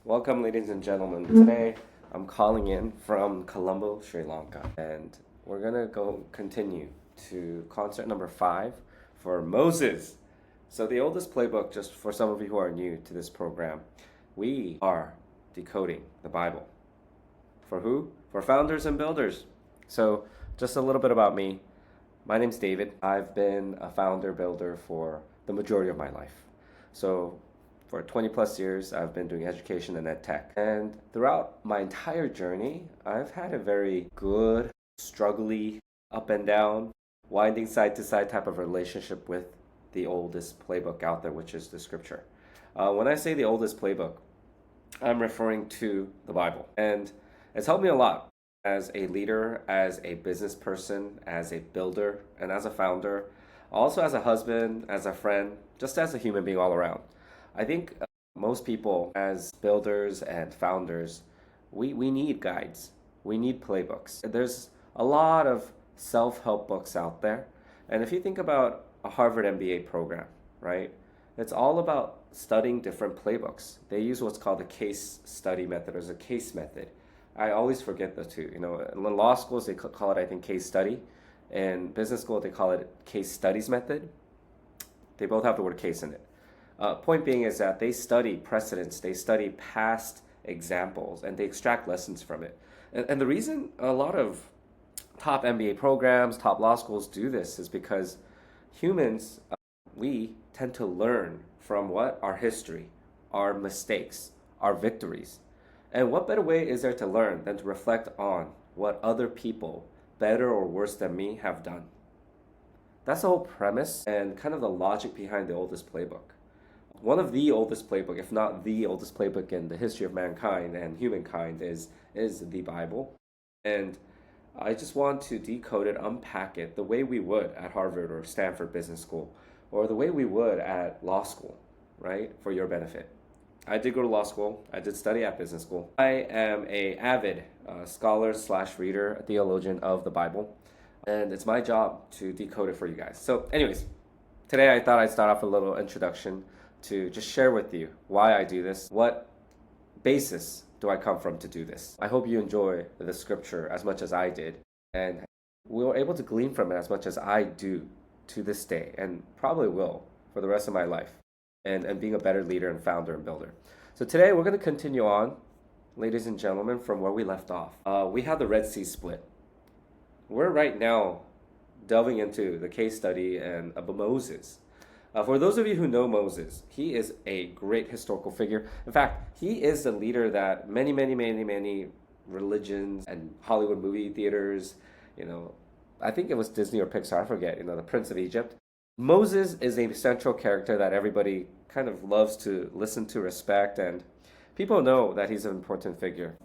Welcome, ladies and gentlemen. Today, I'm calling in from Colombo, Sri Lanka, and we're gonna go continue to concert number 5 for Moses. So, the oldest playbook, just for some of you who are new to this program, we are decoding the Bible. For who? For founders and builders. So, just a little bit about me. My name's David. I've been a founder builder for the majority of my life. So, for 20 plus years, I've been doing education and ed tech. And throughout my entire journey, I've had a very good, struggly, up and down, winding side to side type of relationship with the oldest playbook out there, which is the scripture. When I say the oldest playbook, I'm referring to the Bible. And it's helped me a lot as a leader, as a business person, as a builder, and as a founder, also as a husband, as a friend, just as a human being all around. I think most people, as builders and founders, we need guides. We need playbooks. There's a lot of self-help books out there. And if you think about a Harvard MBA program, right? It's all about studying different playbooks. They use what's called the case study method or a case method. I always forget the two. In law schools, they call it, I think, case study. In business school, they call it case studies method. They both have the word case in it. Point being is that they study precedents, they study past examples, and they extract lessons from it. And the reason a lot of top MBA programs, top law schools do this is because humans, we tend to learn from what? Our history, our mistakes, our victories. And what better way is there to learn than to reflect on what other people, better or worse than me, have done? That's the whole premise and kind of the logic behind the oldest playbook. One of the oldest playbook, if not the oldest playbook in the history of mankind and humankind is the Bible. And I just want to decode it, unpack it the way we would at Harvard or Stanford Business School, or the way we would at law school, right? For your benefit. I did go to law school. I did study at business school. I am a avid scholar slash reader, theologian of the Bible. And it's my job to decode it for you guys. So anyways, today I thought I'd start off a little introduction to just share with you why I do this, what basis do I come from to do this. I hope you enjoy the scripture as much as I did, and we were able to glean from it as much as I do to this day, and probably will for the rest of my life, and being a better leader and founder and builder. So today we're going to continue on, ladies and gentlemen, from where we left off. We have the Red Sea split. We're right now delving into the case study of Moses. For those of you who know Moses, he is a great historical figure. In fact, he is the leader that many religions and Hollywood movie theaters, I think it was Disney or Pixar, I forget, the Prince of Egypt. Moses is a central character that everybody kind of loves to listen to, respect, and people know that he's an important figure.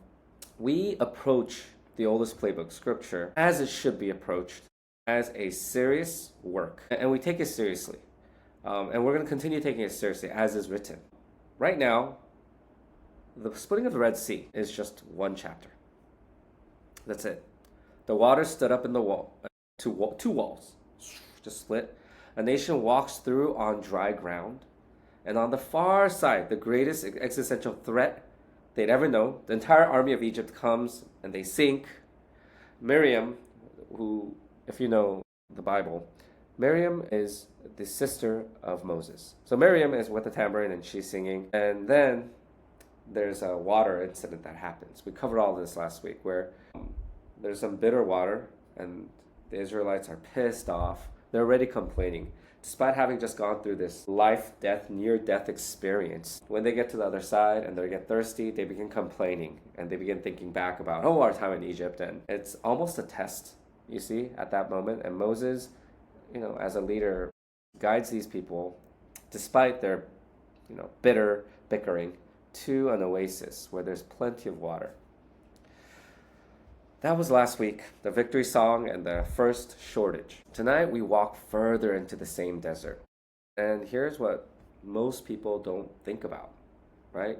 We approach the oldest playbook, scripture, as it should be approached, as a serious work, and we take it seriously. And we're going to continue taking it seriously as is written. Right now, the splitting of the Red Sea is just one chapter. That's it. The water stood up in the wall, two walls, just split. A nation walks through on dry ground. And on the far side, the greatest existential threat they'd ever known, the entire army of Egypt comes and they sink. Miriam, who, if you know the Bible, Miriam is the sister of Moses. So Miriam is with the tambourine and she's singing. And then there's a water incident that happens. We covered all this last week where there's some bitter water and the Israelites are pissed off. They're already complaining. Despite having just gone through this life, death, near-death experience, when they get to the other side and they get thirsty, they begin complaining and they begin thinking back about, our time in Egypt. And it's almost a test, you see, at that moment. And Moses, as a leader, guides these people, despite their, bitter bickering, to an oasis where there's plenty of water. That was last week, the victory song and the first shortage. Tonight we walk further into the same desert. And here's what most people don't think about, right?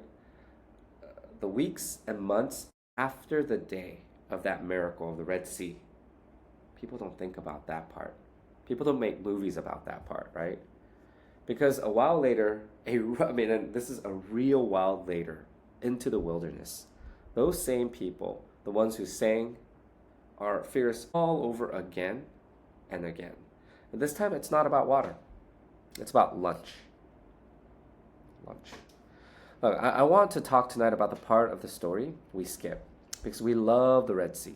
The weeks and months after the day of that miracle of the Red Sea, people don't think about that part. People don't make movies about that part, right? Because a while later, and this is a real while later, into the wilderness. Those same people, the ones who sang, are fierce all over again and again. And this time it's not about water, it's about lunch. Lunch. Look, I want to talk tonight about the part of the story we skip because we love the Red Sea.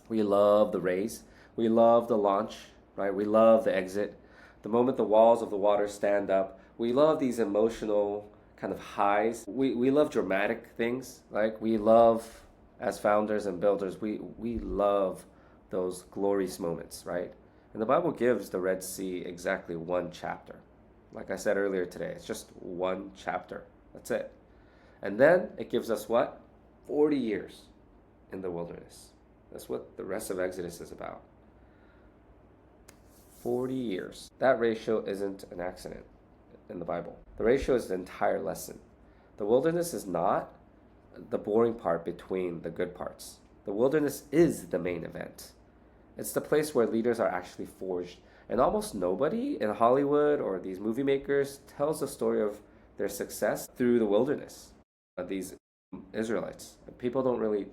We love the raise. We love the launch, right? We love the exit. The moment the walls of the water stand up, we love these emotional kind of highs. We love dramatic things. Like we love, as founders and builders, we love those glorious moments, right? And the Bible gives the Red Sea exactly one chapter. Like I said earlier today, it's just one chapter. That's it. And then it gives us what? 40 years in the wilderness. That's what the rest of Exodus is about. 40 years. That ratio isn't an accident in the Bible. The ratio is the entire lesson. The wilderness is not the boring part between the good parts. The wilderness is the main event. It's the place where leaders are actually forged. And almost nobody in Hollywood or these movie makers tells the story of their success through the wilderness. These Israelites. People don't really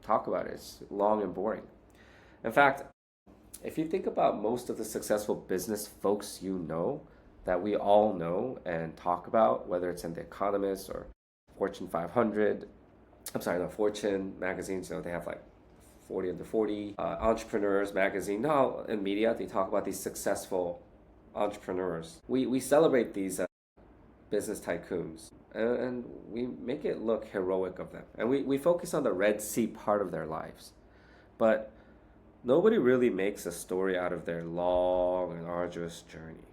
talk about it. It's long and boring. In fact, if you think about most of the successful business folks you know, that we all know and talk about, whether it's in The Economist or Fortune 500, Fortune magazines, they have like 40 under 40, Entrepreneurs magazine. Now in media, they talk about these successful entrepreneurs. We celebrate these business tycoons and we make it look heroic of them. And we focus on the Red Sea part of their lives. But nobody really makes a story out of their long and arduous journey.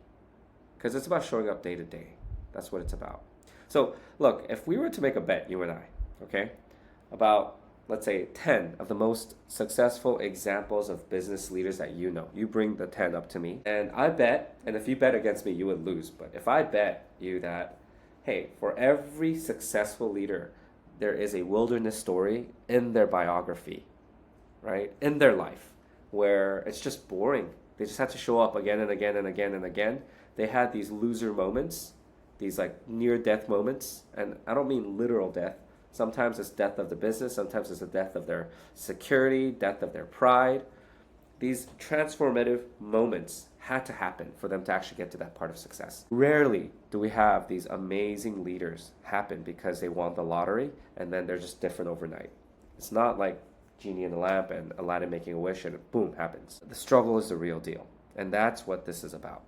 Because it's about showing up day to day. That's what it's about. So, look, if we were to make a bet, you and I, okay, about, let's say, 10 of the most successful examples of business leaders that you know, you bring the 10 up to me. And I bet, and if you bet against me, you would lose. But if I bet you that, hey, for every successful leader, there is a wilderness story in their biography, right? In their life, where it's just boring. They just had to show up again and again and again and again. They had these loser moments, these like near-death moments. And I don't mean literal death. Sometimes it's death of the business. Sometimes it's the death of their security, death of their pride. These transformative moments had to happen for them to actually get to that part of success. Rarely do we have these amazing leaders happen because they won the lottery and then they're just different overnight. It's not like Genie in the lamp and Aladdin making a wish and boom, happens. The struggle is the real deal. And that's what this is about.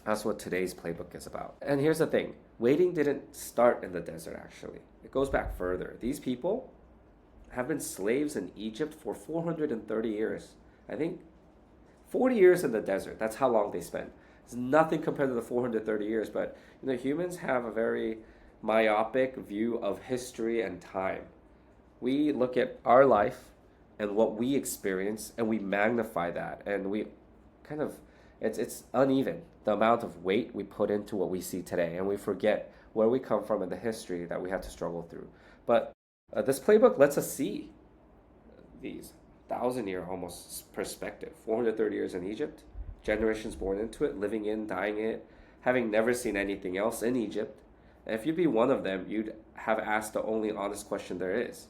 That's what today's playbook is about. And here's the thing. Waiting didn't start in the desert, actually. It goes back further. These people have been slaves in Egypt for 430 years. I think 40 years in the desert. That's how long they spent. It's nothing compared to the 430 years. But humans have a very myopic view of history and time. We look at our life and what we experience and we magnify that, and we kind of it's uneven, the amount of weight we put into what we see today, and we forget where we come from and the history that we had to struggle through. But this playbook lets us see these 1,000-year almost perspective. 430 years in Egypt, generations born into it, living in, dying in it, having never seen anything else in Egypt. And if you'd be one of them, you'd have asked the only honest question there is.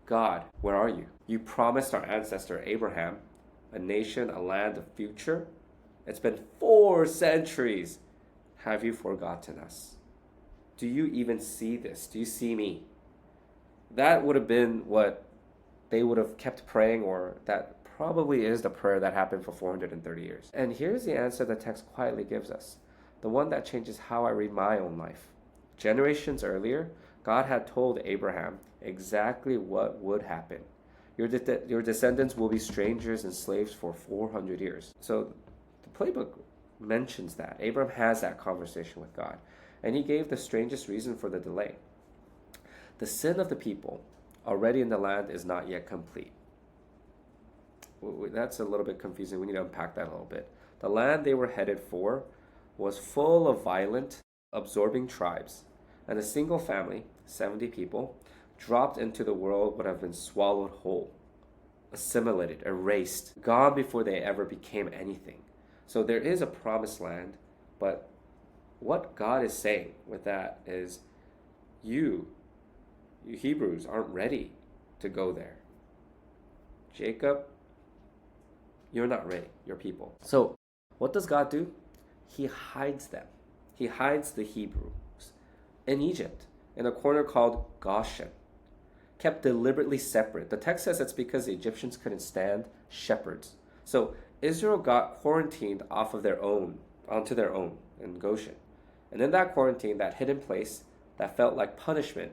God, where are you? You promised our ancestor Abraham a nation, a land, a future. It's been 4 centuries. Have you forgotten us? Do you even see this? Do you see me? That would have been what they would have kept praying, or that probably is the prayer that happened for 430 years. And here's the answer the text quietly gives us, the one that changes how I read my own life. Generations earlier, God had told Abraham exactly what would happen. Your descendants will be strangers and slaves for 400 years. So the playbook mentions that. Abraham has that conversation with God. And he gave the strangest reason for the delay. The sin of the people already in the land is not yet complete. That's a little bit confusing. We need to unpack that a little bit. The land they were headed for was full of violent, absorbing tribes. And a single family, 70 people, dropped into the world would have been swallowed whole, assimilated, erased, gone before they ever became anything. So there is a promised land, but what God is saying with that is you You Hebrews aren't ready to go there. Jacob, you're not ready, your people. So, what does God do? He hides them. He hides the Hebrews in Egypt, in a corner called Goshen, kept deliberately separate. The text says it's because the Egyptians couldn't stand shepherds. So Israel got quarantined onto their own in Goshen. And in that quarantine, that hidden place that felt like punishment,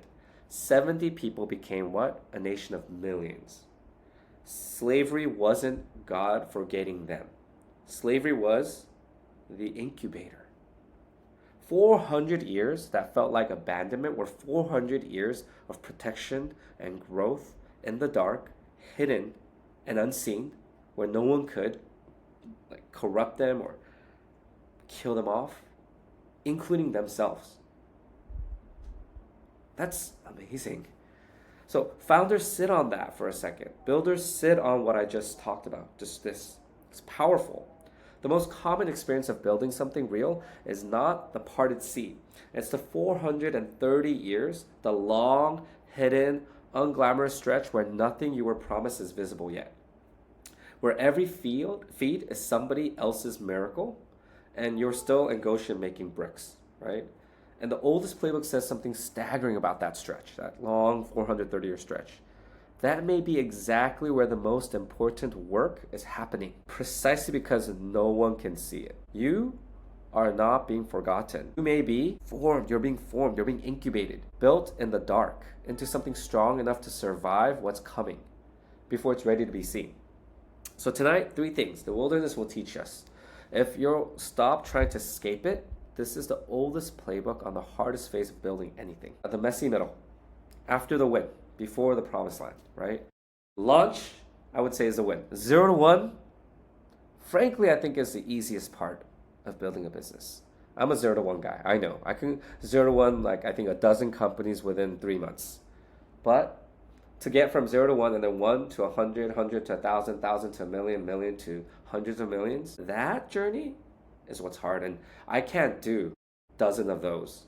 70 people became what? A nation of millions. Slavery wasn't God forgetting them. Slavery was the incubator. 400 years that felt like abandonment were 400 years of protection and growth in the dark, hidden and unseen, where no one could corrupt them or kill them off, including themselves. That's amazing. So founders sit on that for a second. Builders sit on what I just talked about. Just this. It's powerful. The most common experience of building something real is not the parted sea. It's the 430 years, the long, hidden, unglamorous stretch where nothing you were promised is visible yet. Where every feed is somebody else's miracle, and you're still in Goshen making bricks, right? And the oldest playbook says something staggering about that stretch, that long 430-year stretch. That may be exactly where the most important work is happening, precisely because no one can see it. You are not being forgotten. You may be formed, you're being incubated, built in the dark into something strong enough to survive what's coming before it's ready to be seen. So tonight, 3 things the wilderness will teach us. If you'll stop trying to escape it, this is the oldest playbook on the hardest phase of building anything. The messy middle, after the win, before the promised land, right? Launch, I would say, is a win. 0 to 1, frankly, I think is the easiest part of building a business. I'm a 0 to 1 guy. I know. I can 0 to 1, I think a dozen companies within 3 months. But to get from 0 to 1 and then 1 to 100, 100 to 1,000, 1,000 to a million, million to hundreds of millions, that journey is what's hard. And I can't do a dozen of those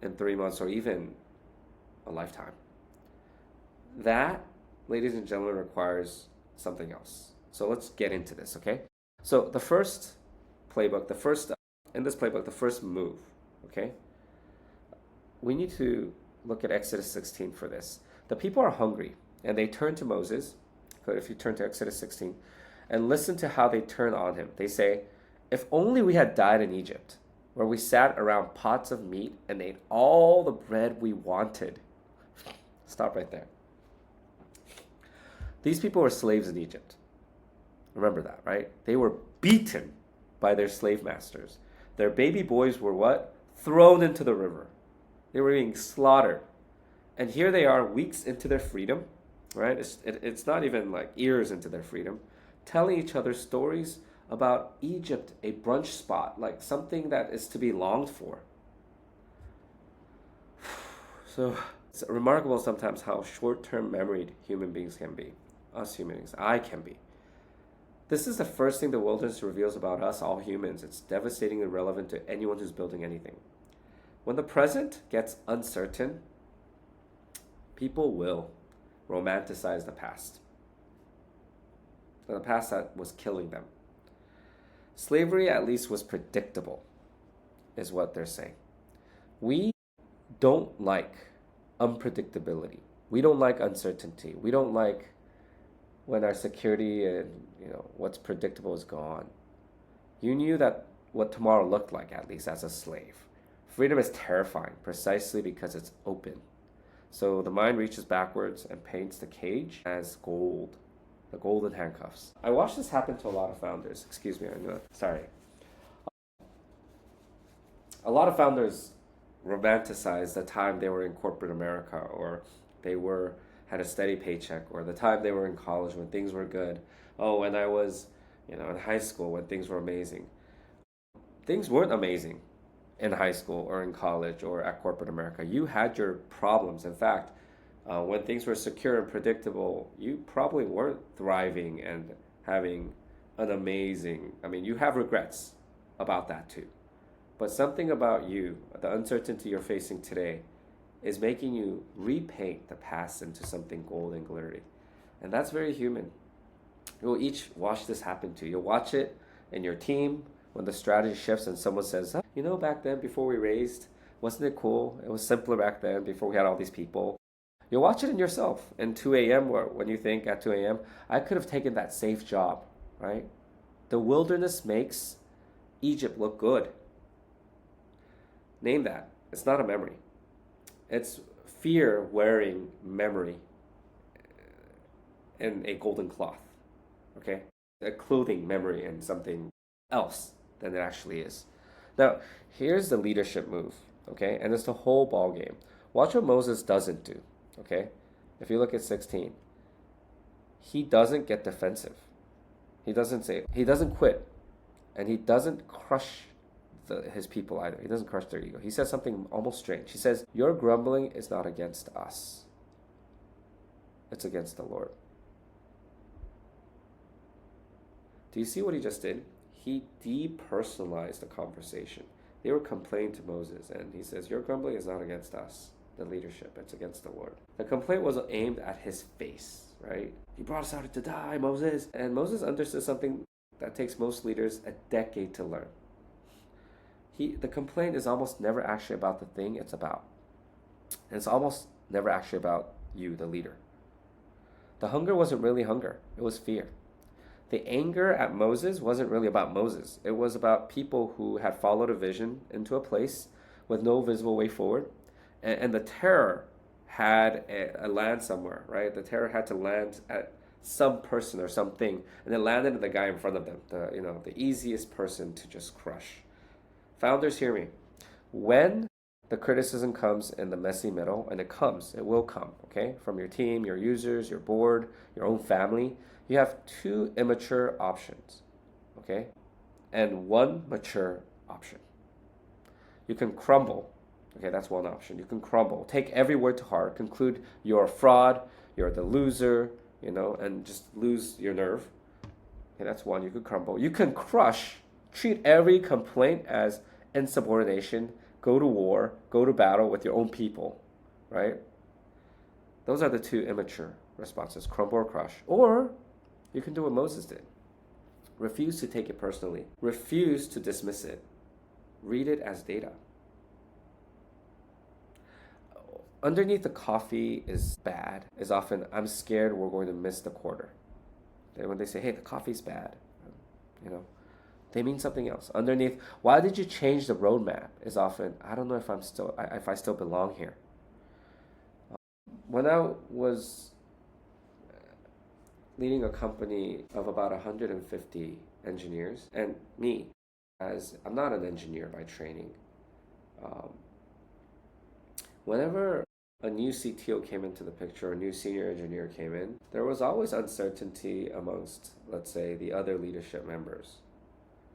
in 3 months or even a lifetime. That, ladies and gentlemen, requires something else. So let's get into this, okay? So the first playbook, in this playbook, the first move, okay? We need to look at Exodus 16 for this. The people are hungry, and they turn to Moses, if you turn to Exodus 16, and listen to how they turn on him. They say, if only we had died in Egypt, where we sat around pots of meat and ate all the bread we wanted. Stop right there. These people were slaves in Egypt. Remember that, right? They were beaten by their slave masters. Their baby boys were what? Thrown into the river. They were being slaughtered. And here they are, weeks into their freedom, right? It's not even years into their freedom, telling each other stories about Egypt, a brunch spot, something that is to be longed for. So it's remarkable sometimes how short-term memoried human beings can be. Us humans, I can be. This is the first thing the wilderness reveals about us, all humans. It's devastatingly relevant to anyone who's building anything. When the present gets uncertain, people will romanticize the past. The past that was killing them. Slavery at least was predictable, is what they're saying. We don't like unpredictability. We don't like uncertainty. We don't like when our security and what's predictable is gone. You knew that what tomorrow looked like, at least as a slave. Freedom is terrifying precisely because it's open. So the mind reaches backwards and paints the cage as gold, the golden handcuffs. I watched this happen to a lot of founders. Excuse me, sorry. A lot of founders romanticize the time they were in corporate America, or they had a steady paycheck, or the time they were in college when things were good. Oh, when I was, in high school when things were amazing. Things weren't amazing in high school or in college or at corporate America. You had your problems. In fact, when things were secure and predictable, you probably weren't thriving and having an amazing, you have regrets about that too. But something about you, the uncertainty you're facing today, is making you repaint the past into something gold and glittery. And that's very human. You'll each watch this happen to you. You'll watch it in your team when the strategy shifts and someone says, "Huh, you know, back then before we raised, wasn't it cool? It was simpler back then before we had all these people." You'll watch it in yourself in 2 a.m. when you think at 2 a.m., I could have taken that safe job, right? The wilderness makes Egypt look good. Name that. It's not a memory. It's fear wearing memory in a golden cloth, okay? A clothing memory in something else than it actually is. Now, here's the leadership move, okay? And it's the whole ball game. Watch what Moses doesn't do, okay? If you look at 16, he doesn't get defensive. He doesn't quit, and he doesn't crush his people either. He doesn't crush their ego. He says something almost strange. He says, "Your grumbling is not against us. It's against the Lord." Do you see what he just did? He depersonalized the conversation. They were complaining to Moses, and he says, "Your grumbling is not against us, the leadership. It's against the Lord." The complaint was aimed at his face, right? "You brought us out to die, Moses." And Moses understood something that takes most leaders a decade to learn. The complaint is almost never actually about the thing it's about. And it's almost never actually about you, the leader. The hunger wasn't really hunger, it was fear. The anger at Moses wasn't really about Moses. It was about people who had followed a vision into a place with no visible way forward. And the terror had a land somewhere, right? The terror had to land at some person or something, and it landed in the guy in front of them, the easiest person to just crush. Founders, hear me. When the criticism comes in the messy middle, and it will come, okay? From your team, your users, your board, your own family, you have two immature options, okay? And one mature option. You can crumble, okay? That's one option. You can crumble. Take every word to heart. Conclude you're a fraud, you're the loser, and just lose your nerve. Okay, that's one. You could crumble. You can crush. Treat every complaint as insubordination. Go to war, go to battle with your own people, right? Those are the two immature responses, crumble or crush. Or you can do what Moses did. Refuse to take it personally. Refuse to dismiss it. Read it as data. Underneath the coffee is bad is often, "I'm scared we're going to miss the quarter." When they say, "Hey, the coffee's bad," they mean something else. Underneath, "Why did you change the roadmap?" is often, "I don't know if I still belong here." When I was leading a company of about 150 engineers, and me, as I'm not an engineer by training, whenever a new CTO came into the picture, a new senior engineer came in, there was always uncertainty amongst, let's say, the other leadership members.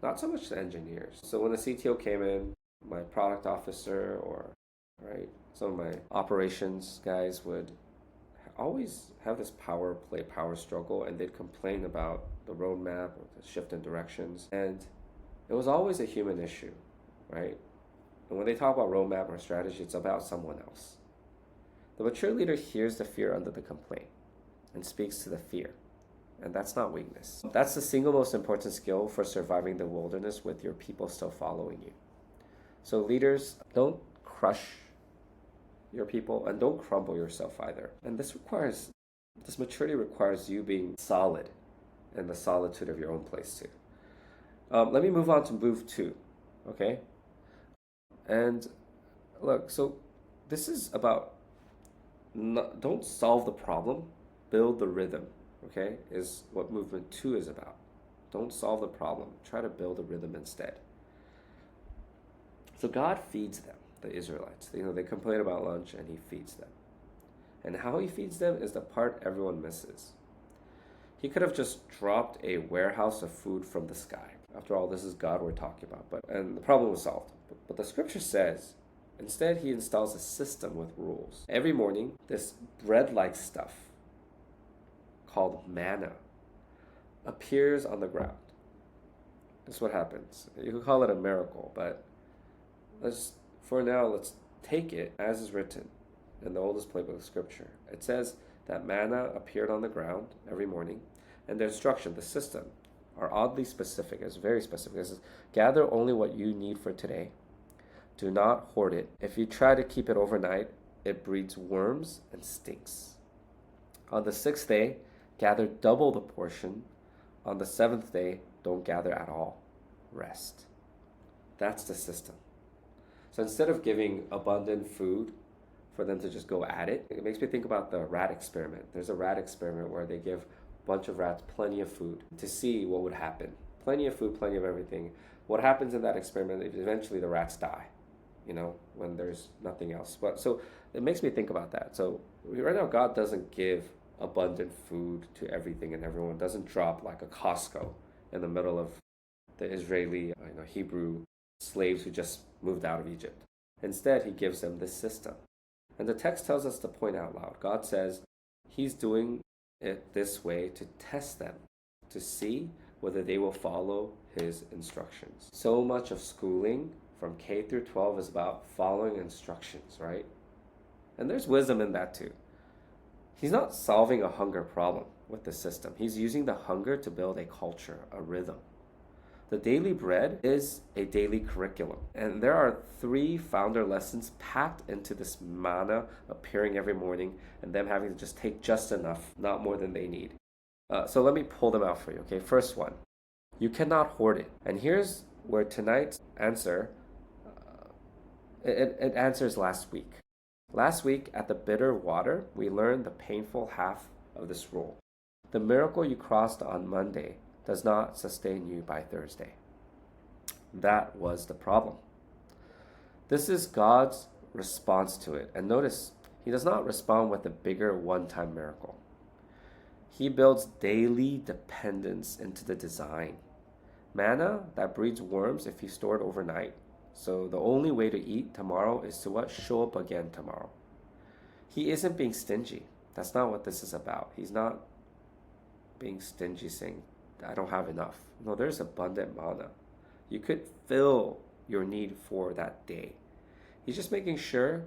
Not so much the engineers. So when the CTO came in, my product officer or some of my operations guys would always have this power struggle, and they'd complain about the roadmap or the shift in directions. And it was always a human issue, right? And when they talk about roadmap or strategy, it's about someone else. The mature leader hears the fear under the complaint and speaks to the fear. And that's not weakness. That's the single most important skill for surviving the wilderness with your people still following you. So leaders, don't crush your people and don't crumble yourself either. And this maturity requires you being solid in the solitude of your own place too. Let me move on to move 2, okay? And look, so this is about don't solve the problem, build the rhythm, okay? Is what movement 2 is about. Don't solve the problem, try to build a rhythm instead. So God feeds them, the Israelites. They complain about lunch and he feeds them. And how he feeds them is the part everyone misses. He could have just dropped a warehouse of food from the sky. After all, this is God we're talking about. And the problem was solved. But the scripture says, instead he installs a system with rules. Every morning, this bread-like stuff called manna appears on the ground. That's what happens. You could call it a miracle, but let's take it as is written. in the oldest playbook of scripture. It says that manna appeared on the ground every morning, and the instruction, the system, are oddly specific. It's very specific. It says, gather only what you need for today. Do not hoard it. If you try to keep it overnight, it breeds worms and stinks. On the sixth day, gather double the portion. On the seventh day, don't gather at all. Rest. That's the system. So instead of giving abundant food for them to just go at it, it makes me think about the rat experiment. There's a rat experiment where they give a bunch of rats plenty of food to see what would happen. Plenty of food, plenty of everything. What happens in that experiment is eventually the rats die, when there's nothing else. But so it makes me think about that. So right now, God doesn't give abundant food to everything and everyone. It doesn't drop like a Costco in the middle of the Israeli, Hebrew slaves who just moved out of Egypt. Instead, he gives them this system. And the text tells us to point out loud. God says he's doing it this way to test them, to see whether they will follow his instructions. So much of schooling from K through 12 is about following instructions, right? And there's wisdom in that too. He's not solving a hunger problem with the system. He's using the hunger to build a culture, a rhythm. The daily bread is a daily curriculum. And there are 3 founder lessons packed into this manna appearing every morning and them having to just take just enough, not more than they need. So let me pull them out for you, okay? First one, you cannot hoard it. And here's where tonight's answer, it answers last week. Last week at the bitter water, we learned the painful half of this rule. The miracle you crossed on Monday does not sustain you by Thursday. That was the problem. This is God's response to it. And notice, he does not respond with a bigger one-time miracle. He builds daily dependence into the design. Manna that breeds worms if you store it overnight. So the only way to eat tomorrow is to what? Show up again tomorrow. He isn't being stingy. That's not what this is about. He's not being stingy saying, I don't have enough. No, there's abundant manna. You could fill your need for that day. He's just making sure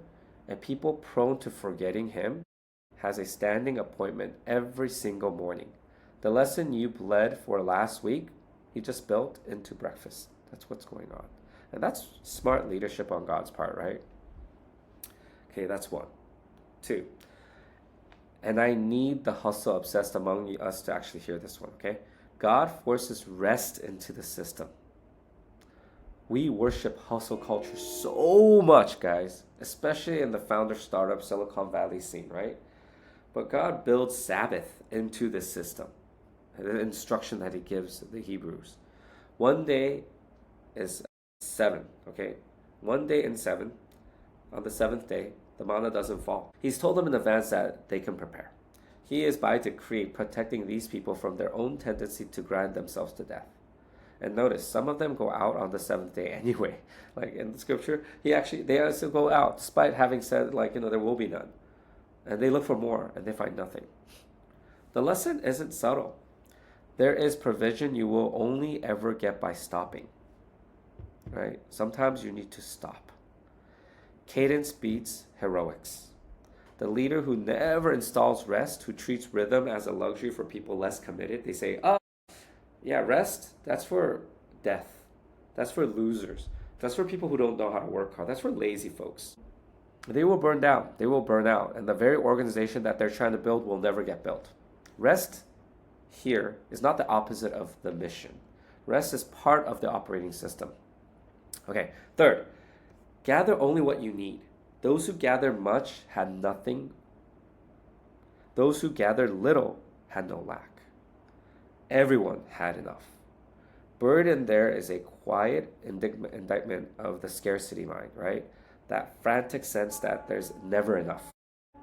a people prone to forgetting him has a standing appointment every single morning. The lesson you bled for last week, he just built into breakfast. That's what's going on. And that's smart leadership on God's part, right? Okay, that's 1. 2. And I need the hustle obsessed among us to actually hear this one, okay? God forces rest into the system. We worship hustle culture so much, guys, especially in the founder startup Silicon Valley scene, right? But God builds Sabbath into the system, the instruction that he gives the Hebrews. One day is 7, okay? One day in 7, on the 7th day, the manna doesn't fall. He's told them in advance that they can prepare. He is by decree protecting these people from their own tendency to grind themselves to death. And notice, some of them go out on the 7th day anyway. Like in the scripture, they also go out despite having said, there will be none. And they look for more and they find nothing. The lesson isn't subtle. There is provision you will only ever get by stopping. Right? Sometimes you need to stop. Cadence beats heroics. The leader who never installs rest, who treats rhythm as a luxury for people less committed, they say, rest, that's for death. That's for losers. That's for people who don't know how to work hard. That's for lazy folks. They will burn down. They will burn out. And the very organization that they're trying to build will never get built. Rest here is not the opposite of the mission. Rest is part of the operating system. Okay, 3rd, gather only what you need. Those who gathered much had nothing. Those who gathered little had no lack. Everyone had enough. Buried in there is a quiet indictment of the scarcity mind, right? That frantic sense that there's never enough.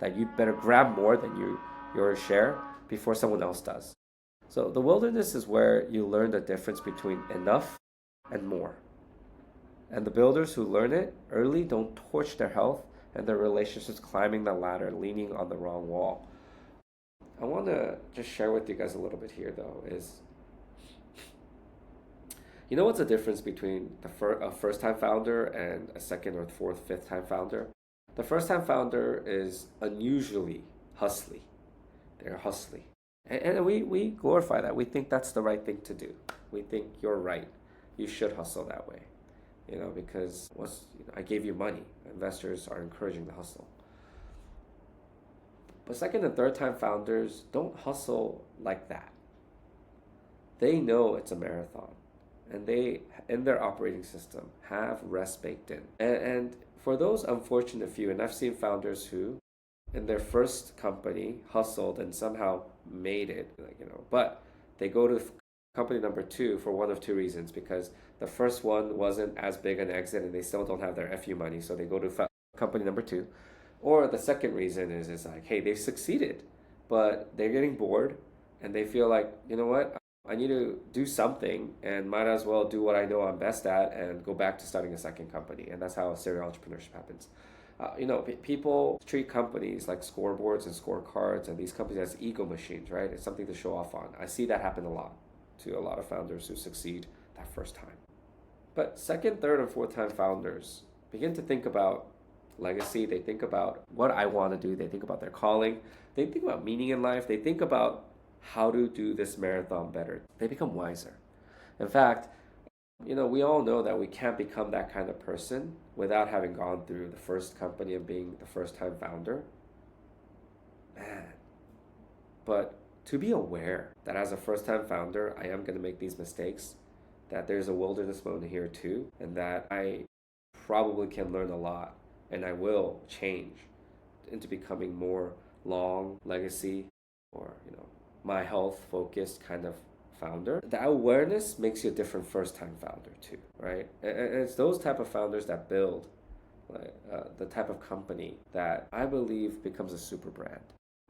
That you'd better grab more than your share before someone else does. So the wilderness is where you learn the difference between enough and more. And the builders who learn it early don't torch their health and their relationships climbing the ladder, leaning on the wrong wall. I want to just share with you guys a little bit here, though, is, what's the difference between a first-time founder and a second or fourth, fifth-time founder? The first-time founder is unusually hustly. They're hustly. And we glorify that. We think that's the right thing to do. We think you're right. You should hustle that way. Because I gave you money. Investors are encouraging the hustle. But second and third time founders don't hustle like that. They know it's a marathon. And they, in their operating system, have rest baked in. And for those unfortunate few, and I've seen founders who, in their first company, hustled and somehow made it, but they go to company number two for one of two reasons, because the first one wasn't as big an exit and they still don't have their FU money, so they go to company number two. Or the second reason is like, hey, they've succeeded, but they're getting bored and they feel like, you know what, I need to do something and might as well do what I know I'm best at and go back to starting a second company. And that's how serial entrepreneurship happens. People treat companies like scoreboards and scorecards and these companies as ego machines, right? It's something to show off on. I see that happen a lot to a lot of founders who succeed that first time. But second, third, and fourth time founders begin to think about legacy. They think about what I want to do. They think about their calling. They think about meaning in life. They think about how to do this marathon better. They become wiser. In fact, we all know that we can't become that kind of person without having gone through the first company and being the first time founder. Man. But to be aware that as a first time founder, I am going to make these mistakes, that there's a wilderness moment here too, and that I probably can learn a lot and I will change into becoming more long legacy or, my health focused kind of founder. The awareness makes you a different first time founder too, right? And it's those type of founders that build the type of company that I believe becomes a super brand.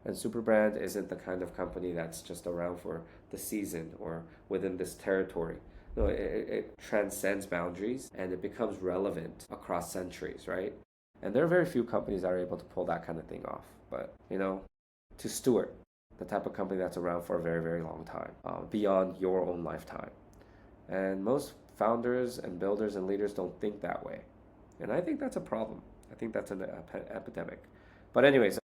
And super brand isn't the kind of company that's just around for the season or within this territory. No, it transcends boundaries and it becomes relevant across centuries, right? And there are very few companies that are able to pull that kind of thing off. But, to steward the type of company that's around for a very, very long time, beyond your own lifetime. And most founders and builders and leaders don't think that way. And I think that's a problem. I think that's an epidemic. But anyways,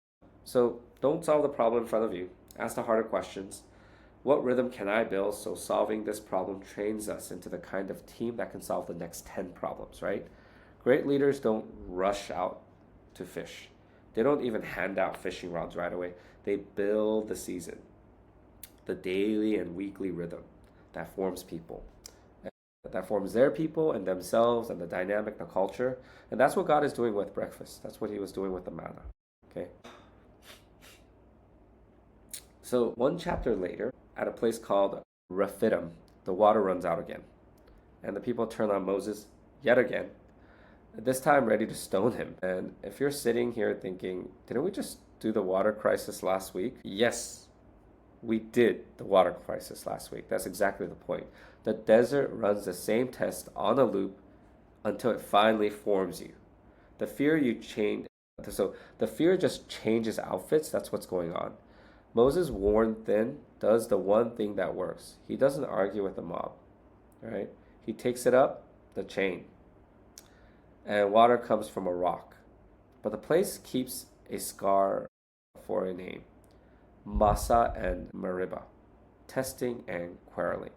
so don't solve the problem in front of you. Ask the harder questions. What rhythm can I build so solving this problem trains us into the kind of team that can solve the next 10 problems, right? Great leaders don't rush out to fish. They don't even hand out fishing rods right away. They build the season, the daily and weekly rhythm that forms people, that forms their people and themselves and the dynamic, the culture. And that's what God is doing with breakfast. That's what he was doing with the manna, okay? So one chapter later, at a place called Rephidim, the water runs out again. And the people turn on Moses yet again, this time ready to stone him. And if you're sitting here thinking, didn't we just do the water crisis last week? Yes, we did the water crisis last week. That's exactly the point. The desert runs the same test on a loop until it finally forms you. The fear just changes outfits. That's what's going on. Moses, worn thin, does the one thing that works. He doesn't argue with the mob, right? He takes it up, the chain. And water comes from a rock. But the place keeps a scar for a name. Massa and Meribah. Testing and quarreling.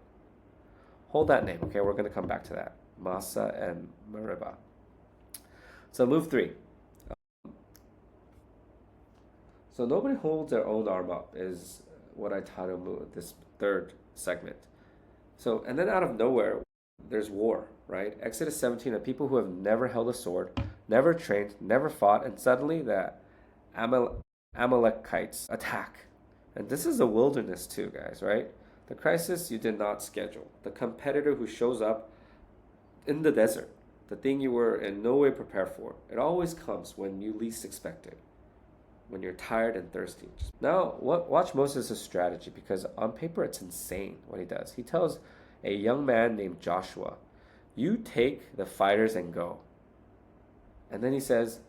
Hold that name, okay? We're going to come back to that. Massa and Meribah. So move 3. So nobody holds their own arm up is what I titled this third segment. So, and then out of nowhere, there's war, right? Exodus 17, of people who have never held a sword, never trained, never fought, and suddenly the Amalekites attack. And this is a wilderness too, guys, right? The crisis you did not schedule. The competitor who shows up in the desert, the thing you were in no way prepared for. It always comes when you least expect it, when you're tired and thirsty. Now, watch Moses' strategy, because on paper it's insane what he does. He tells a young man named Joshua, you take the fighters and go. And then he says,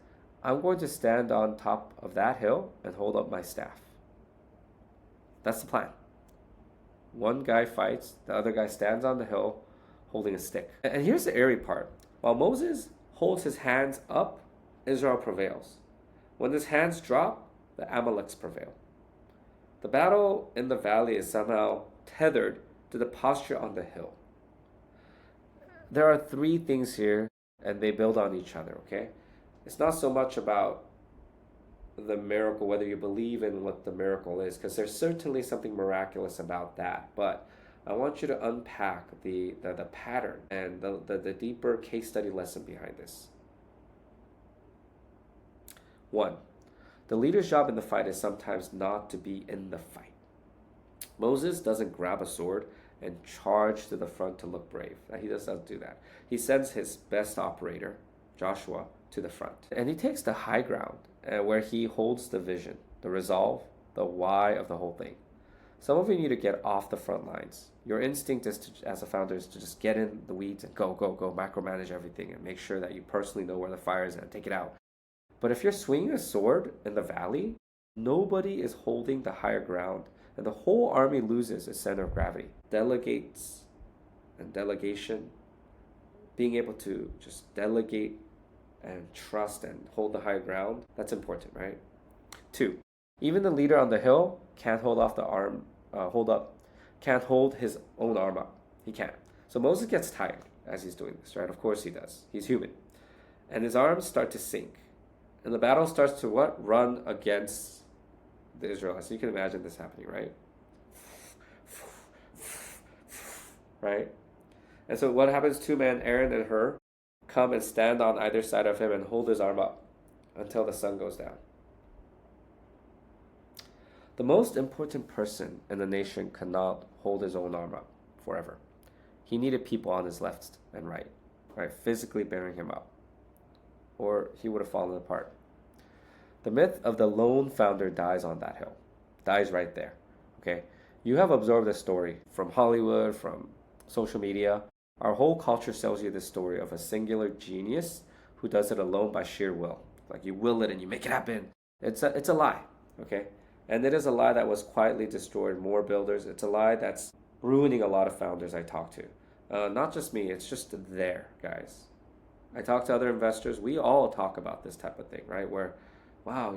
I'm going to stand on top of that hill and hold up my staff. That's the plan. One guy fights, the other guy stands on the hill holding a stick. And here's the eerie part. While Moses holds his hands up, Israel prevails. When his hands drop, the Amaleks prevail. The battle in the valley is somehow tethered to the posture on the hill. There are three things here, and they build on each other, okay? It's not so much about the miracle, whether you believe in what the miracle is, because there's certainly something miraculous about that. But I want you to unpack the pattern and the deeper case study lesson behind this. One, the leader's job in the fight is sometimes not to be in the fight. Moses doesn't grab a sword and charge to the front to look brave. He doesn't do that. He sends his best operator, Joshua, to the front. And he takes the high ground where he holds the vision, the resolve, the why of the whole thing. Some of you need to get off the front lines. Your instinct is to, as a founder, is to just get in the weeds and go, macromanage everything and make sure that you personally know where the fire is and take it out. But if you're swinging a sword in the valley, nobody is holding the higher ground, and the whole army loses its center of gravity. Delegates and delegation, being able to just delegate and trust and hold the higher ground, that's important, right? Two, even the leader on the hill can't can't hold his own arm up. He can't. So Moses gets tired as he's doing this, right? Of course he does. He's human. And his arms start to sink. And the battle starts to what? Run against the Israelites. So you can imagine this happening, right? Right? And so what happens? Two men, Aaron and Hur, come and stand on either side of him and hold his arm up until the sun goes down. The most important person in the nation cannot hold his own arm up forever. He needed people on his left and right, physically bearing him up, or he would have fallen apart. The myth of the lone founder dies on that hill, dies right there, okay? You have absorbed this story from Hollywood, from social media. Our whole culture sells you this story of a singular genius who does it alone by sheer will. Like you will it and you make it happen. It's a lie, okay? And it is a lie that was quietly destroyed more builders. It's a lie that's ruining a lot of founders I talk to. Not just me, it's just there, guys. I talk to other investors. We all talk about this type of thing, right? Where, wow,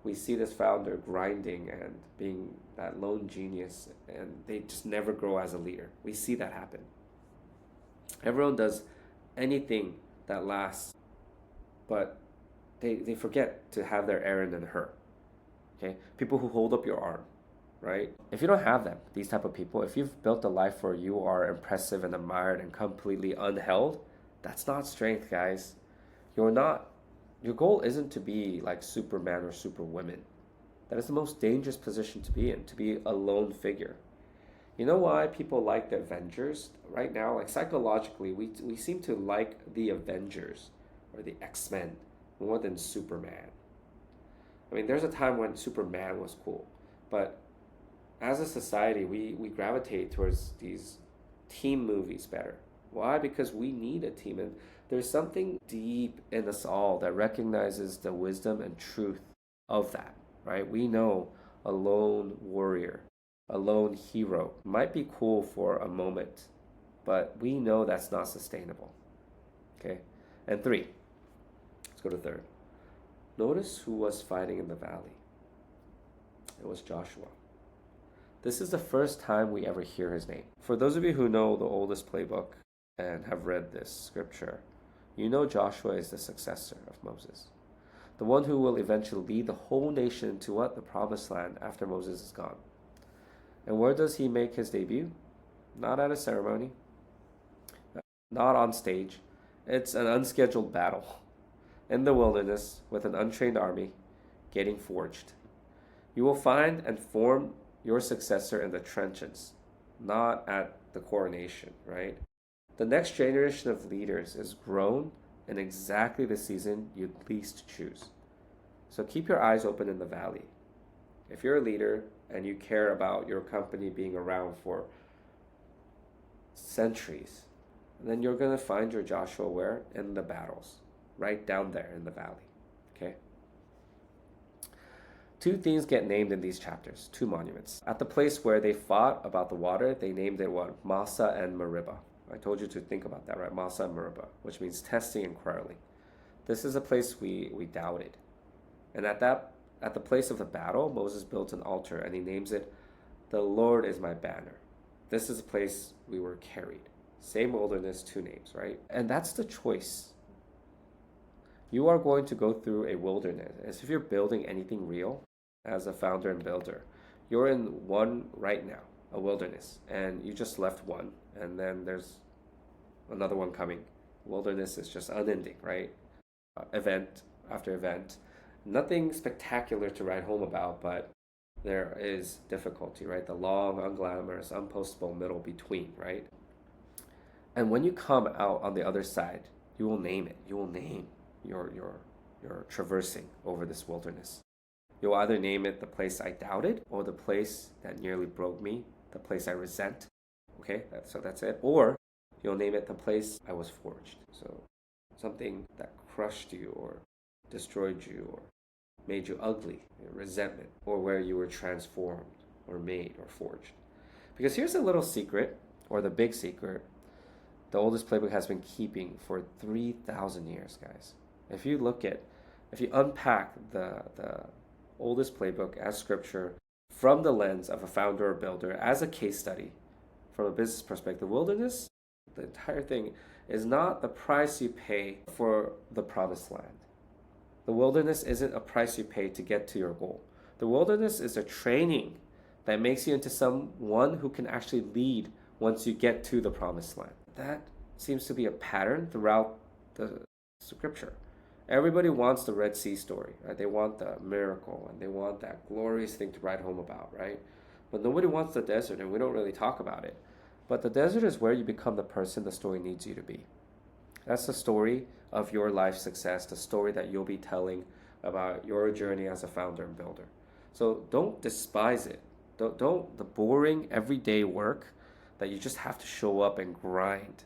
we see this founder grinding and being that lone genius, and they just never grow as a leader. We see that happen. Everyone does anything that lasts, but they forget to have their Aaron and Hur. Okay, people who hold up your arm, right? If you don't have them, these type of people, if you've built a life where you are impressive and admired and completely unheld, that's not strength, guys. Your goal isn't to be like Superman or Superwoman. That is the most dangerous position to be in, to be a lone figure. You know why people like the Avengers right now? Like psychologically, we seem to like the Avengers or the X-Men more than Superman. I mean, there's a time when Superman was cool, but as a society, we gravitate towards these team movies better. Why? Because we need a team, and there's something deep in us all that recognizes the wisdom and truth of that, right? We know a lone warrior, a lone hero might be cool for a moment, but we know that's not sustainable, okay? And three, let's go to third. Notice who was fighting in the valley. It was Joshua. This is the first time we ever hear his name. For those of you who know the oldest playbook and have read this scripture, you know Joshua is the successor of Moses, the one who will eventually lead the whole nation to what? The promised land after Moses is gone. And where does he make his debut? Not at a ceremony, not on stage. It's an unscheduled battle in the wilderness with an untrained army getting forged. You will find and form your successor in the trenches, not at the coronation, right? The next generation of leaders is grown in exactly the season you'd least choose. So keep your eyes open in the valley. If you're a leader and you care about your company being around for centuries, then you're going to find your Joshua where? In the battles, right down there in the valley, okay? Two things get named in these chapters, two monuments. At the place where they fought about the water, they named it what? Massa and Meribah. I told you to think about that, right? Massa and Meribah, which means testing and quarreling. This is a place we doubted. And at the place of the battle, Moses built an altar and he names it, "The Lord is my banner." This is the place we were carried. Same wilderness, two names, right? And that's the choice. You are going to go through a wilderness. As if you're building anything real as a founder and builder, you're in one right now, a wilderness, and you just left one, and then there's another one coming. Wilderness is just unending, right? Event after event. Nothing spectacular to write home about, but there is difficulty, right? The long, unglamorous, unpostable middle between, right? And when you come out on the other side, you will name it. You will name your traversing over this wilderness. You'll either name it the place I doubted, or the place that nearly broke me, the place I resent. Okay, so that's it. Or you'll name it the place I was forged. So something that crushed you or destroyed you or made you ugly, resentment, or where you were transformed or made or forged. Because here's a little secret, or the big secret, the oldest playbook has been keeping for 3,000 years, guys. If you unpack the oldest playbook as scripture from the lens of a founder or builder, as a case study, from a business perspective, the wilderness, the entire thing, is not the price you pay for the promised land. The wilderness isn't a price you pay to get to your goal. The wilderness is a training that makes you into someone who can actually lead once you get to the promised land. That seems to be a pattern throughout the scripture. Everybody wants the Red Sea story, right? They want the miracle and they want that glorious thing to write home about, right? But nobody wants the desert, and we don't really talk about it. But the desert is where you become the person the story needs you to be. That's the story of your life success, the story that you'll be telling about your journey as a founder and builder. So don't despise it. Don't the boring everyday work that you just have to show up and grind,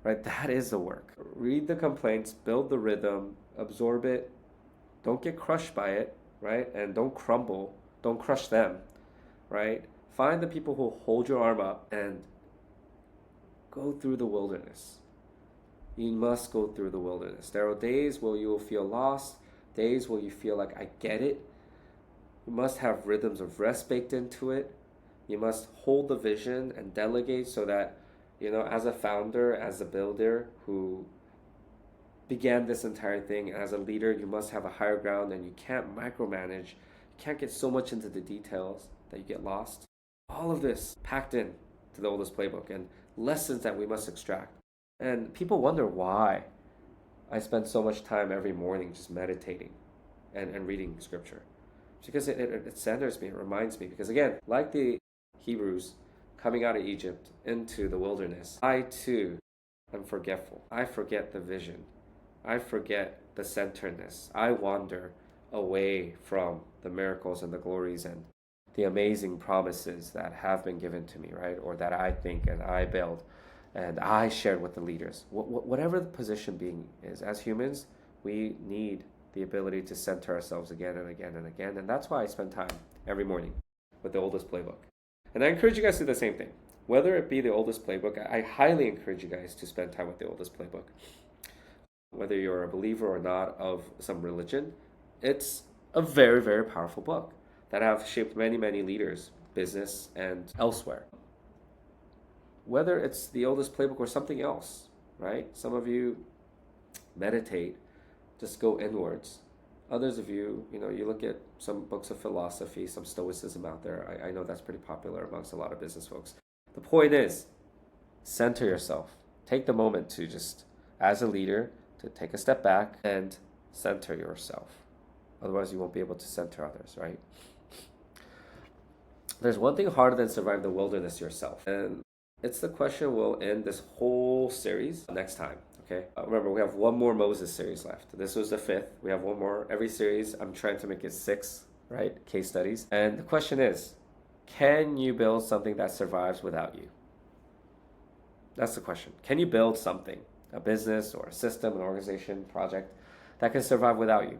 right? That is the work. Read the complaints, build the rhythm, absorb it. Don't get crushed by it, right? And don't crumble. Don't crush them, right? Find the people who hold your arm up and go through the wilderness. You must go through the wilderness. There are days where you will feel lost, days where you feel like, I get it. You must have rhythms of rest baked into it. You must hold the vision and delegate so that, as a founder, as a builder who began this entire thing, as a leader, you must have a higher ground, and you can't micromanage. You can't get so much into the details that you get lost. All of this packed in to the oldest playbook and lessons that we must extract. And people wonder why I spend so much time every morning just meditating and reading scripture. It's because it centers me, it reminds me. Because again, like the Hebrews coming out of Egypt into the wilderness, I too am forgetful. I forget the vision. I forget the centeredness. I wander away from the miracles and the glories and the amazing promises that have been given to me, right? Or that I think and I build and I shared with the leaders. Whatever the position being is, as humans, we need the ability to center ourselves again and again and again. And that's why I spend time every morning with the oldest playbook. And I encourage you guys to do the same thing. Whether it be the oldest playbook, I highly encourage you guys to spend time with the oldest playbook. Whether you're a believer or not of some religion, it's a very, very powerful book that have shaped many, many leaders, business and elsewhere. Whether it's the oldest playbook or something else, right? Some of you meditate, just go inwards. Others of you, you look at some books of philosophy, some stoicism out there. I know that's pretty popular amongst a lot of business folks. The point is, center yourself. Take the moment to just, as a leader, to take a step back and center yourself. Otherwise, you won't be able to center others, right? There's one thing harder than survive the wilderness yourself. And it's the question we'll end this whole series next time. Okay. Remember, we have one more Moses series left. This was the 5th. We have one more. Every series, I'm trying to make it 6, right? Case studies. And the question is, can you build something that survives without you? That's the question. Can you build something, a business or a system, an organization, project that can survive without you?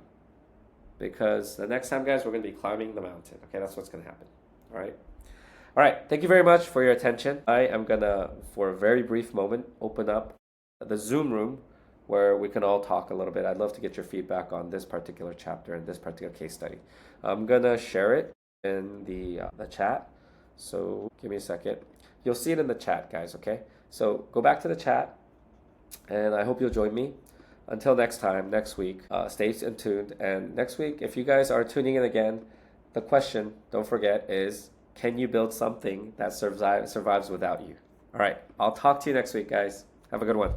Because the next time, guys, we're going to be climbing the mountain. Okay, that's what's going to happen. All right. All right. Thank you very much for your attention. I am going to, for a very brief moment, open up the Zoom room where we can all talk a little bit. I'd love to get your feedback on this particular chapter and this particular case study. I'm gonna share it in the chat. So give me a second. You'll see it in the chat, guys, okay? So go back to the chat, and I hope you'll join me. Until next time, next week, stay tuned. And next week, if you guys are tuning in again, the question, don't forget, is can you build something that survives without you? All right, I'll talk to you next week, guys. Have a good one.